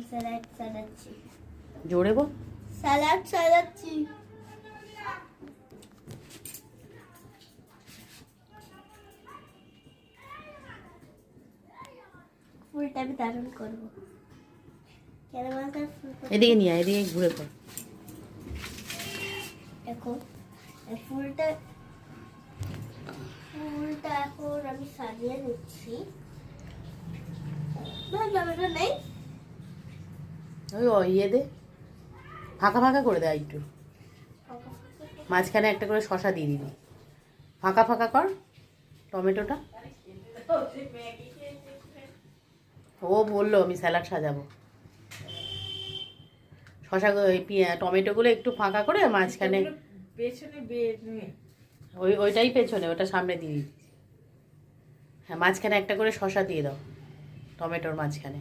Salad সাজাচ্ছি। জোরে বল। Salad সাজাচ্ছি। ফুলটা আমি দারুণ করবো। কেন বলতো ফুল এদিকে নিয়ে আয়, এদিকে ঘুরে পড়। দেখো এই ফুলটা এখন আমি সাজিয়ে নিচ্ছি। টমেটো নেই, ওই ইয়ে দে, ফাঁকা ফাঁকা করে দে একটু, মাঝখানে একটা করে শসা দিয়ে দিবি, ফাঁকা ফাঁকা কর টমেটোটা। ও বললো আমি স্যালাড সাজাবো, শসা টমেটোগুলো একটু ফাঁকা করে মাঝখানে, ওইটাই পেছনে, ওটা সামনে দিয়ে দিবি। হ্যাঁ, মাঝখানে একটা করে শসা দিয়ে দাও টমেটোর মাঝখানে।